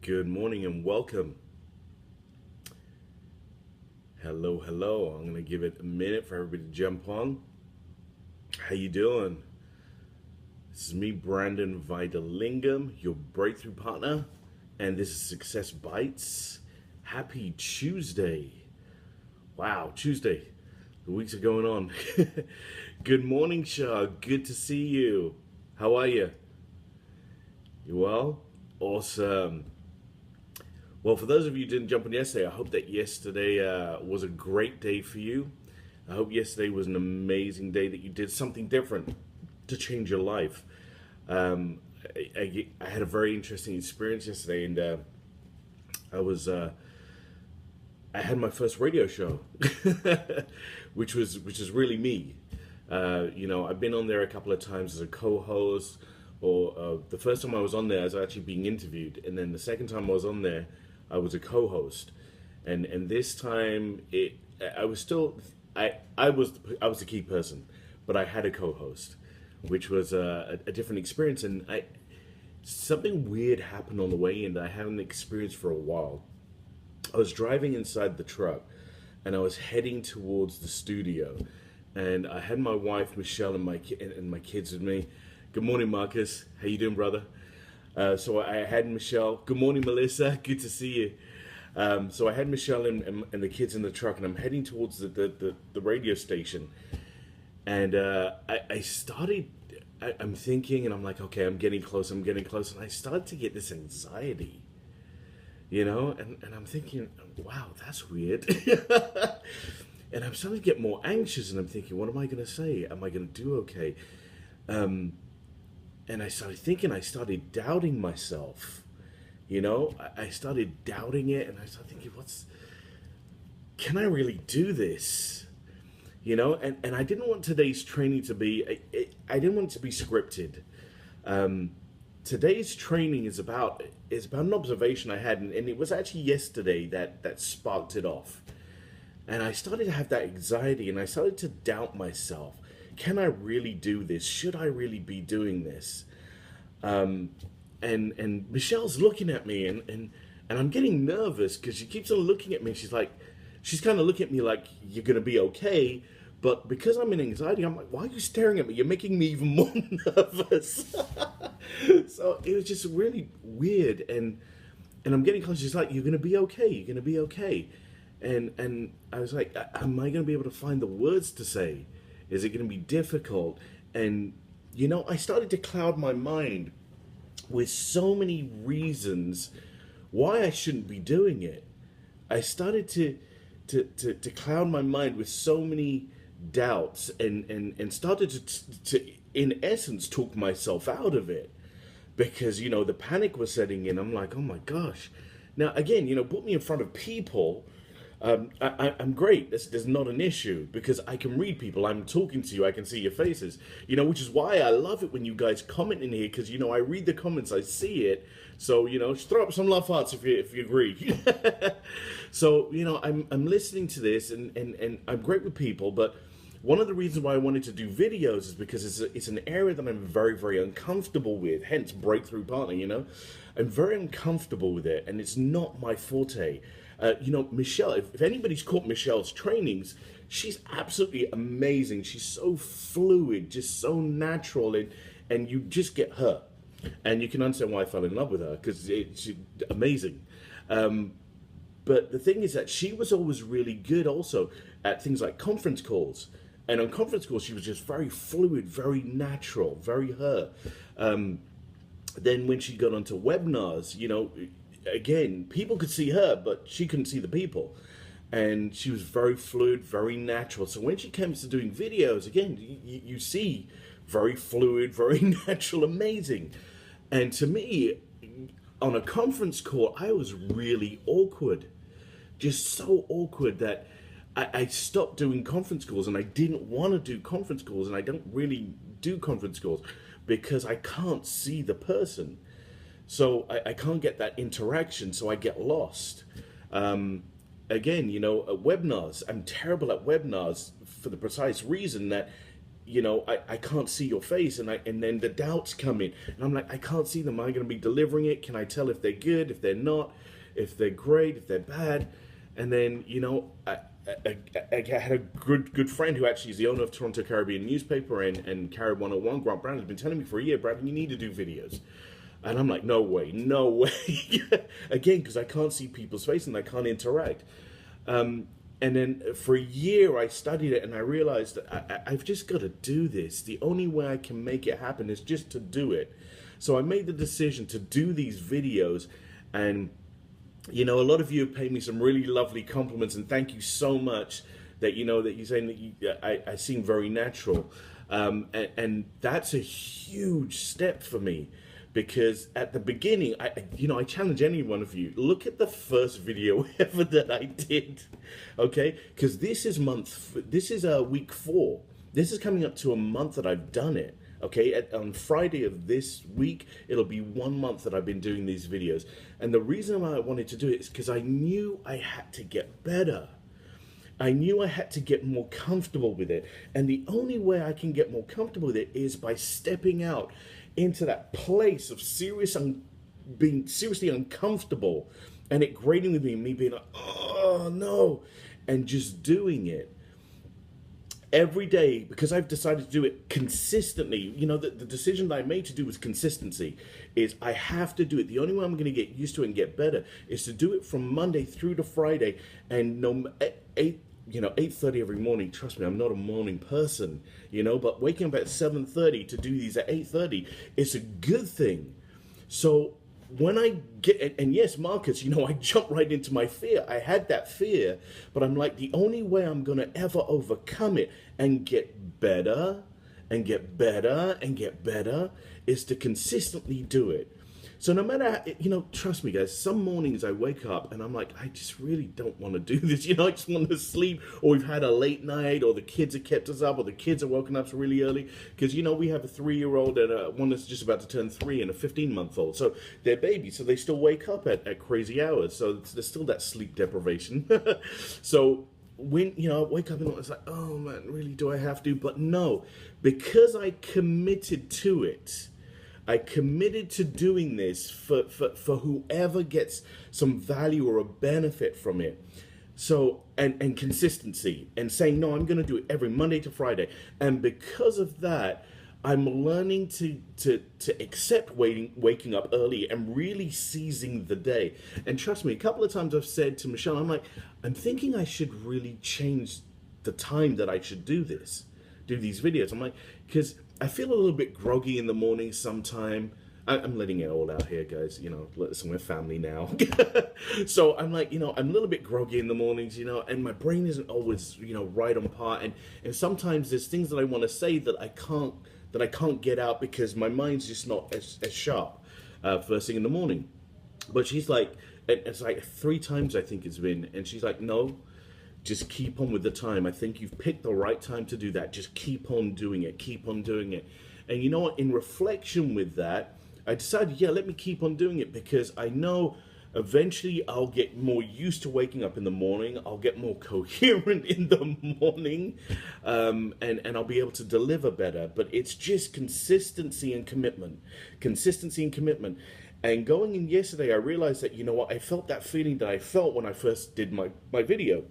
Good morning and welcome. Hello, hello. I'm gonna give it a minute for everybody to jump on. How you doing? This is me, Brandon Vidalingam, your breakthrough partner, and this is Success Bites. Happy Tuesday. Wow, Tuesday. The weeks are going on. Good morning, Shah. Good to see you. How are you? You well? Awesome. Well, for those of you who didn't jump on yesterday, I hope that yesterday was a great day for you. I hope yesterday was an amazing day that you did something different to change your life. Um, I had a very interesting experience yesterday, and I was I had my first radio show, which is really me. I've been on there a couple of times as a co-host, or the first time I was on there, I was actually being interviewed, and then the second time I was on there, I was a co-host, and this time I was still I was the key person, but I had a co-host, which was a different experience, and I something weird happened on the way in that I hadn't experienced for a while. I was driving inside the truck, and I was heading towards the studio, and I had my wife Michelle and my kids with me. Good morning, Marcus. How you doing, brother? So I had Michelle. Good morning, Melissa. Good to see you. So I had Michelle and the kids in the truck, and I'm heading towards the radio station. And I started, I'm thinking, and I'm like, okay, I'm getting close, I'm getting close. And I started to get this anxiety, and I'm thinking, wow, that's weird. And I'm starting to get more anxious, and I'm thinking, what am I going to say? Am I going to do okay? And I started thinking, I started doubting myself. I started doubting it, and I started thinking, can I really do this? And I didn't want today's training to be, I didn't want it to be scripted. Today's training is about an observation I had, and it was actually yesterday that sparked it off. And I started to have that anxiety, and I started to doubt myself. Can I really do this? Should I really be doing this? And Michelle's looking at me, and I'm getting nervous because she keeps on looking at me. She's kind of looking at me like, you're gonna be okay. But because I'm in anxiety, I'm like, why are you staring at me? You're making me even more nervous. So it was just really weird, and I'm getting close. She's like, you're gonna be okay. You're gonna be okay. And I was like, am I gonna be able to find the words to say? Is it gonna be difficult? And I started to cloud my mind with so many reasons why I shouldn't be doing it. I started to cloud my mind with so many doubts, and started to in essence talk myself out of it, because the panic was setting in. I'm like, oh my gosh. Now again, put me in front of people. I'm great. There's not an issue, because I can read people. I'm talking to you. I can see your faces. Which is why I love it when you guys comment in here, because I read the comments. I see it. So just throw up some love hearts if you agree. So I'm listening to this, and I'm great with people, but one of the reasons why I wanted to do videos is because it's an area that I'm very, very uncomfortable with. Hence, breakthrough partner. I'm very uncomfortable with it, and it's not my forte. Michelle, if anybody's caught Michelle's trainings, she's absolutely amazing. She's so fluid, just so natural, and you just get her. And you can understand why I fell in love with her, because she's amazing. But the thing is that she was always really good also at things like conference calls. And on conference calls, she was just very fluid, very natural, very her. Then when she got onto webinars, again, people could see her, but she couldn't see the people. And she was very fluid, very natural. So when she comes to doing videos, again, you see very fluid, very natural, amazing. And to me, on a conference call, I was really awkward. Just so awkward that I stopped doing conference calls, and I didn't want to do conference calls, and I don't really do conference calls because I can't see the person. So I can't get that interaction, so I get lost. Again, webinars, I'm terrible at webinars for the precise reason that I can't see your face, and then the doubts come in, and I'm like, I can't see them. Am I going to be delivering it? Can I tell if they're good, if they're not, if they're great, if they're bad? And then I had a good friend who actually is the owner of Toronto Caribbean newspaper and Carib 101. Grant Brown has been telling me for a year, Brad, you need to do videos. And I'm like, no way, no way. Again, because I can't see people's faces and I can't interact. And then for a year, I studied it and I realized that I've just got to do this. The only way I can make it happen is just to do it. So I made the decision to do these videos. And, a lot of you have paid me some really lovely compliments. And thank you so much that, that you're saying that I seem very natural. And that's a huge step for me. Because at the beginning, I challenge any one of you, look at the first video ever that I did, okay? Because this is week 4. This is coming up to a month that I've done it, okay? On Friday of this week, it'll be 1 month that I've been doing these videos. And the reason why I wanted to do it is because I knew I had to get better. I knew I had to get more comfortable with it. And the only way I can get more comfortable with it is by stepping out into that place of being seriously uncomfortable and it grating with me being like, oh no, and just doing it every day because I've decided to do it consistently. The decision that I made to do was consistency. Is I have to do it. The only way I'm going to get used to it and get better is to do it from Monday through to Friday, and 8:30 every morning. Trust me, I'm not a morning person, but waking up at 7:30 to do these at 8:30 is a good thing. So when I get, and yes, Marcus, I jump right into my fear. I had that fear, but I'm like, the only way I'm going to ever overcome it and get better and get better and get better is to consistently do it. So no matter, trust me, guys, some mornings I wake up and I'm like, I just really don't want to do this. I just want to sleep, or we've had a late night, or the kids have kept us up, or the kids are woken up really early. Because, we have a 3-year-old and one that's just about to turn 3 and a 15-month-old. So they're babies, so they still wake up at crazy hours. So there's still that sleep deprivation. So when, I wake up and it's like, oh man, really, do I have to? But no, because I committed to it. I committed to doing this for whoever gets some value or a benefit from it. So, and consistency, and saying, no, I'm going to do it every Monday to Friday. And because of that, I'm learning to accept waking up early and really seizing the day. And trust me, a couple of times I've said to Michelle, I'm thinking I should really change the time that I should do these videos. I'm like, because I feel a little bit groggy in the morning sometime. I'm letting it all out here, guys. Listen, we're family now. So I'm like, I'm a little bit groggy in the mornings, and my brain isn't always, right on par. And sometimes there's things that I want to say that I can't get out because my mind's just not as sharp first thing in the morning. But she's like, it's like 3 times I think it's been, and she's like, no, just keep on with the time. I think you've picked the right time to do that. Just keep on doing it. Keep on doing it. And you know what? In reflection with that, I decided, let me keep on doing it because I know eventually I'll get more used to waking up in the morning. I'll get more coherent in the morning, and I'll be able to deliver better. But it's just consistency and commitment. Consistency and commitment. And going in yesterday, I realized that, I felt that feeling that I felt when I first did my video.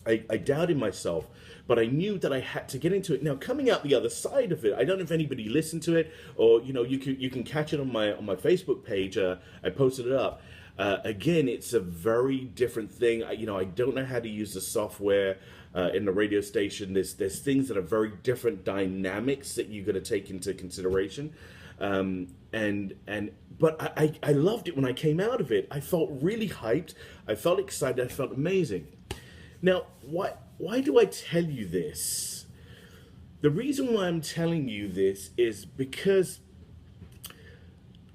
I doubted myself, but I knew that I had to get into it. Now, coming out the other side of it, I don't know if anybody listened to it, or you can catch it on my Facebook page. I posted it up. Again, it's a very different thing. I don't know how to use the software in the radio station. There's things that are very different dynamics that you got to take into consideration. But I loved it when I came out of it. I felt really hyped. I felt excited. I felt amazing. Now, why do I tell you this? The reason why I'm telling you this is because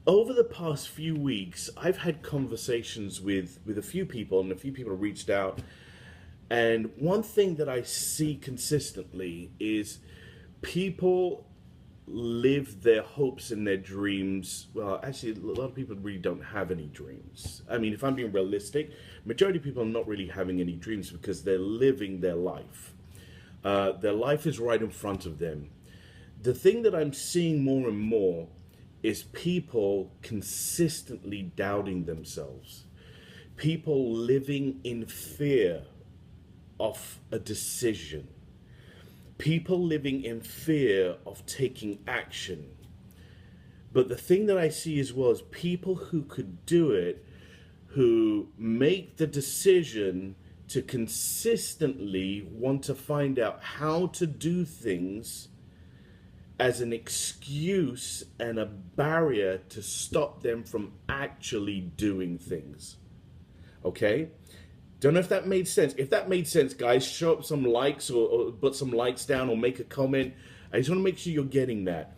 over the past few weeks, I've had conversations with a few people, and a few people reached out. And one thing that I see consistently is people live their hopes and their dreams. Well, actually, a lot of people really don't have any dreams. I mean, if I'm being realistic, majority of people are not really having any dreams because they're living their life. Their life is right in front of them. The thing that I'm seeing more and more is people consistently doubting themselves. People living in fear of a decision. People living in fear of taking action. But the thing that I see as well is people who could do it, who make the decision to consistently want to find out how to do things as an excuse and a barrier to stop them from actually doing things. Okay? Don't know if that made sense. If that made sense, guys, show up some likes or put some likes down or make a comment. I just want to make sure you're getting that.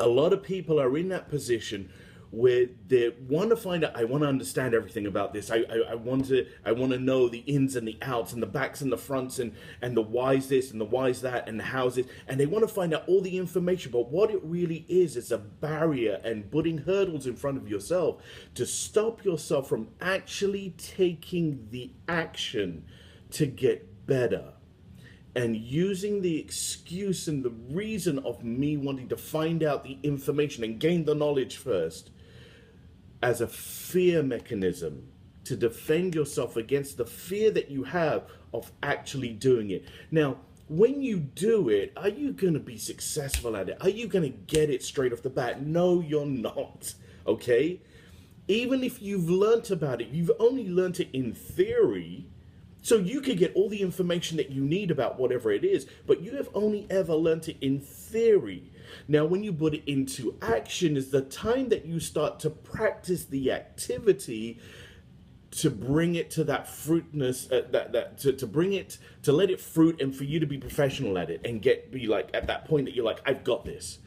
A lot of people are in that position where they want to find out. I want to understand everything about this. I want to know the ins and the outs and the backs and the fronts and the why's this and the why's that and the how's this, and they want to find out all the information. But what it really is a barrier and putting hurdles in front of yourself to stop yourself from actually taking the action to get better. And using the excuse and the reason of me wanting to find out the information and gain the knowledge first as a fear mechanism to defend yourself against the fear that you have of actually doing it. Now, when you do it, are you going to be successful at it? Are you going to get it straight off the bat? No, you're not. Okay? Even if you've learnt about it, you've only learnt it in theory. So you could get all the information that you need about whatever it is, but you have only ever learnt it in theory. Now, when you put it into action is the time that you start to practice the activity to bring it to that fruitness, to bring it, to let it fruit and for you to be professional at it and be like at that point that you're like, I've got this.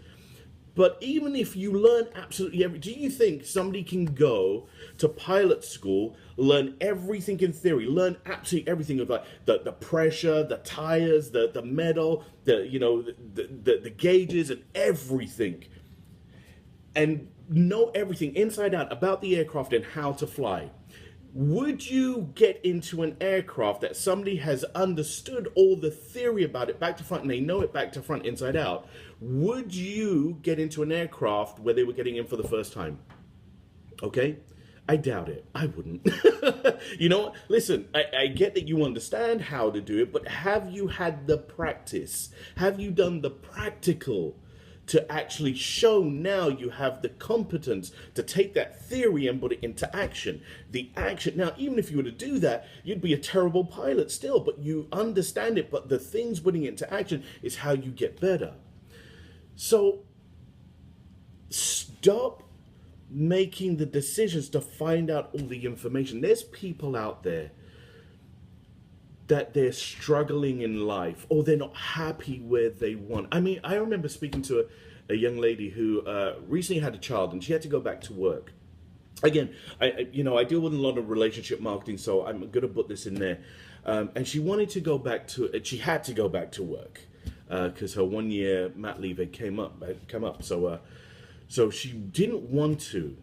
But even if you learn absolutely everything, do you think somebody can go to pilot school, learn everything in theory, learn absolutely everything of like the pressure, the tires, the metal, the gauges and everything, and know everything inside out about the aircraft and how to fly? Would you get into an aircraft that somebody has understood all the theory about it back to front and they know it back to front, inside out? Would you get into an aircraft where they were getting in for the first time? Okay? I doubt it. I wouldn't. You know what? Listen, I get that you understand how to do it, but have you had the practice? Have you done the practical to actually show now you have the competence to take that theory and put it into action? The action. Now, even if you were to do that, you'd be a terrible pilot still, but you understand it. But the things putting it into action is how you get better. So stop making the decisions to find out all the information. There's people out there that they're struggling in life or they're not happy where they want. I mean, I remember speaking to a young lady who recently had a child and she had to go back to work. Again, I deal with a lot of relationship marketing, so I'm going to put this in there. And she wanted to go back she had to go back to work because her 1 year mat leave had come up. So she didn't want to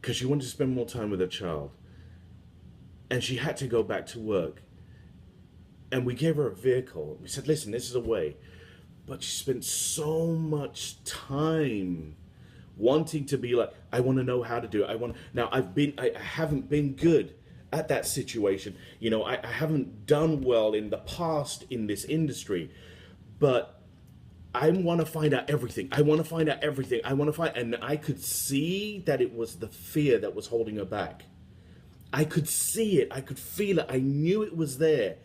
because she wanted to spend more time with her child. And she had to go back to work. And we gave her a vehicle. We said, listen, this is a way. But she spent so much time wanting to be like, I want to know how to do it. Now I haven't been good at that situation. You know, I haven't done well in the past in this industry, but I want to find out everything. And I could see that it was the fear that was holding her back. I could see it. I could feel it. I knew it was there.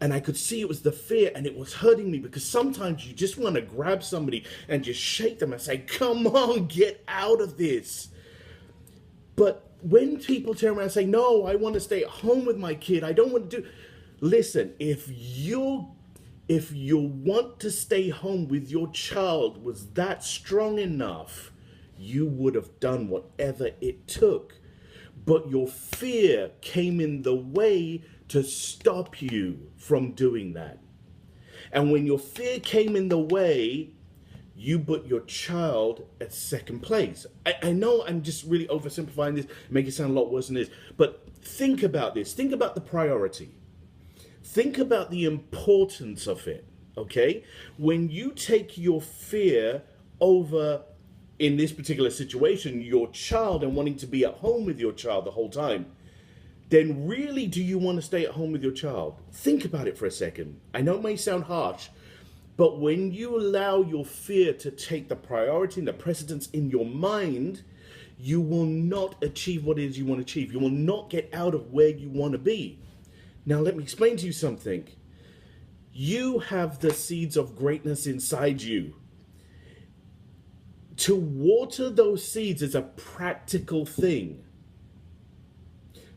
And I could see it was the fear, and it was hurting me because sometimes you just want to grab somebody and just shake them and say, come on, get out of this. But when people turn around and say, no, I want to stay at home with my kid, I don't want to do... Listen, if you want to stay home with your child was that strong enough, you would have done whatever it took. But your fear came in the way to stop you from doing that. And when your fear came in the way, you put your child at second place. I know I'm just really oversimplifying this, make it sound a lot worse than it is, but think about this. Think about the priority. Think about the importance of it, okay? When you take your fear over, in this particular situation, your child and wanting to be at home with your child the whole time, then really do you want to stay at home with your child? Think about it for a second. I know it may sound harsh, but when you allow your fear to take the priority and the precedence in your mind, you will not achieve what it is you want to achieve. You will not get out of where you want to be. Now, let me explain to you something. You have the seeds of greatness inside you. To water those seeds is a practical thing.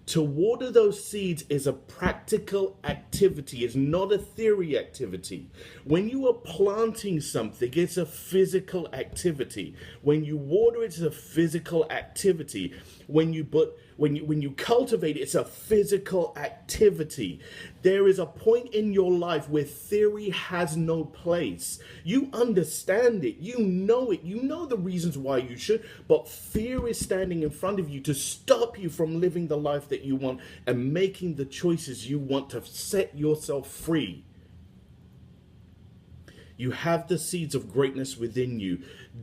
To water those seeds is a practical activity. It's not a theory activity. When you are planting something, it's a physical activity. When you water, it's a physical activity. When you cultivate, it's a physical activity. There is a point in your life where theory has no place. You understand it, you know the reasons why you should, but fear is standing in front of you to stop you from living the life that you want and making the choices you want to set yourself free. You have the seeds of greatness within you.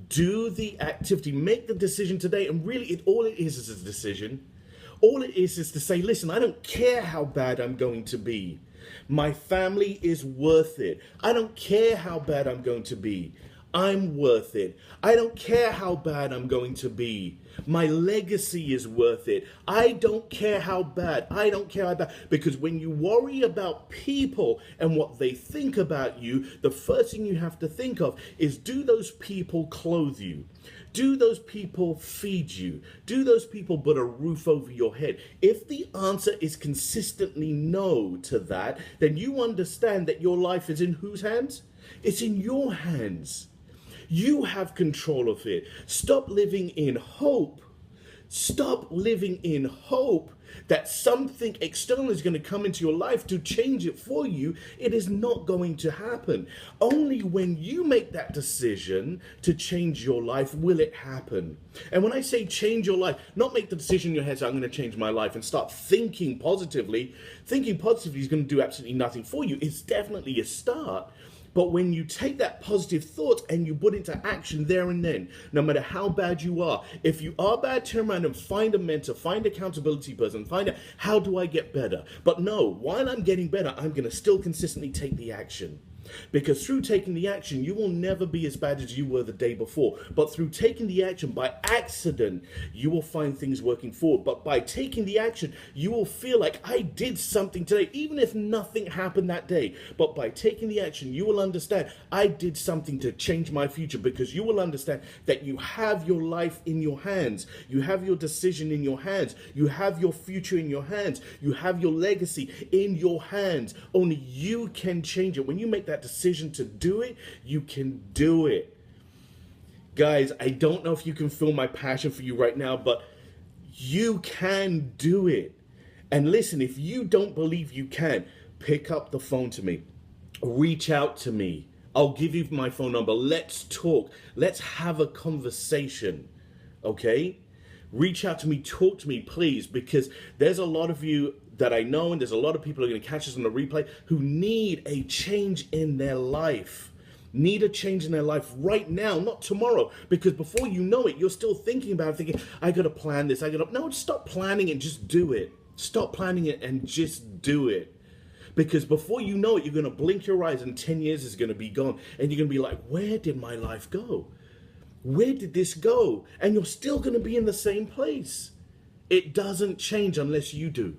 Do the activity, make the decision today, and really all it is a decision. All it is to say, listen, I don't care how bad I'm going to be. My family is worth it. I don't care how bad I'm going to be. I'm worth it. I don't care how bad I'm going to be. My legacy is worth it. I don't care how bad. I don't care how bad. Because when you worry about people and what they think about you, the first thing you have to think of is, do those people clothe you? Do those people feed you? Do those people put a roof over your head? If the answer is consistently no to that, then you understand that your life is in whose hands? It's in your hands. You have control of it. Stop living in hope. Stop living in hope that something external is going to come into your life to change it for you. It is not going to happen. Only when you make that decision to change your life will it happen. And when I say change your life, not make the decision in your head, so I'm going to change my life and start thinking positively. Thinking positively is going to do absolutely nothing for you. It's definitely a start. But when you take that positive thought and you put into action there and then, no matter how bad you are, if you are bad, turn around and find a mentor, find an accountability person, find out, how do I get better? But no, while I'm getting better, I'm going to still consistently take the action. Because through taking the action, you will never be as bad as you were the day before. But through taking the action by accident, you will find things working forward. But by taking the action, you will feel like I did something today, even if nothing happened that day. But by taking the action, you will understand I did something to change my future, because you will understand that you have your life in your hands. You have your decision in your hands. You have your future in your hands. You have your legacy in your hands. Only you can change it. When you make that decision to do it, you can do it. Guys, I don't know if you can feel my passion for you right now, but you can do it. And listen, if you don't believe you can, pick up the phone to me. Reach out to me. I'll give you my phone number. Let's talk. Let's have a conversation. Okay? Reach out to me. Talk to me, please, because there's a lot of you that I know, and there's a lot of people who are going to catch us on the replay who need a change in their life. Need a change in their life right now, not tomorrow. Because before you know it, you're still thinking about it, thinking, I got to plan this. No, stop planning and just do it. Stop planning it and just do it. Because before you know it, you're going to blink your eyes and 10 years is going to be gone. And you're going to be like, where did my life go? Where did this go? And you're still going to be in the same place. It doesn't change unless you do.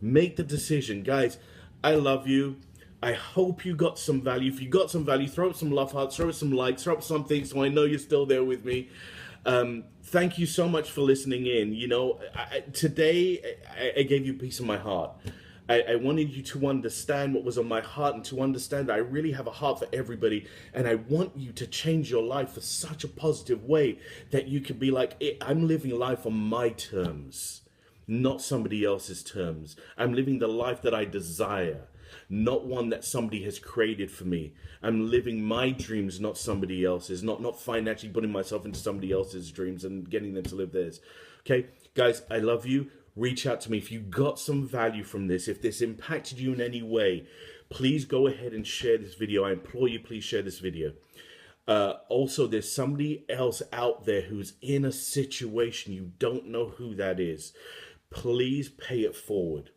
Make the decision. Guys, I love you. I hope you got some value. If you got some value, throw up some love hearts, throw up some likes, throw up something so I know you're still there with me. Thank you so much for listening in. You know, today I gave you a piece of my heart. I wanted you to understand what was on my heart, and to understand that I really have a heart for everybody, and I want you to change your life for such a positive way that you can be like, I'm living life on my terms, not somebody else's terms. I'm living the life that I desire, not one that somebody has created for me. I'm living my dreams, not somebody else's, not financially putting myself into somebody else's dreams and getting them to live theirs. Okay, guys, I love you. reach out to me. If you got some value from this, if this impacted you in any way, please go ahead and share this video. I implore you, please share this video. Also, there's somebody else out there who's in a situation, you don't know who that is. Please pay it forward.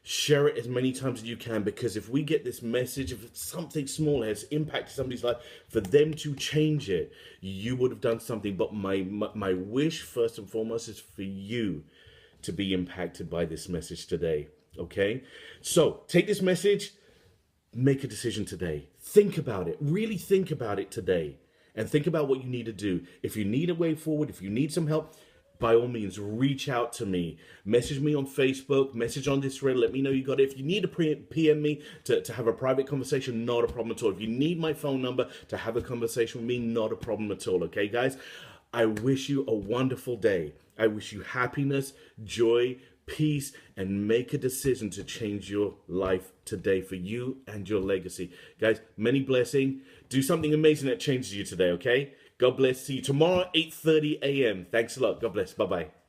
Share it as many times as you can, because if we get this message, if something small has impacted somebody's life, for them to change it, you would have done something. But my wish, first and foremost, is for you to be impacted by this message today, okay? So take this message, make a decision today. Think about it, really think about it today, and think about what you need to do. If you need a way forward, if you need some help, by all means, reach out to me. Message me on Facebook, message on this Reddit, let me know you got it. If you need to PM me to have a private conversation, not a problem at all. If you need my phone number to have a conversation with me, not a problem at all, okay, guys? I wish you a wonderful day. I wish you happiness, joy, peace, and make a decision to change your life today for you and your legacy. Guys, many blessings. Do something amazing that changes you today, okay? God bless. See you tomorrow, 8:30 a.m. Thanks a lot. God bless. Bye-bye.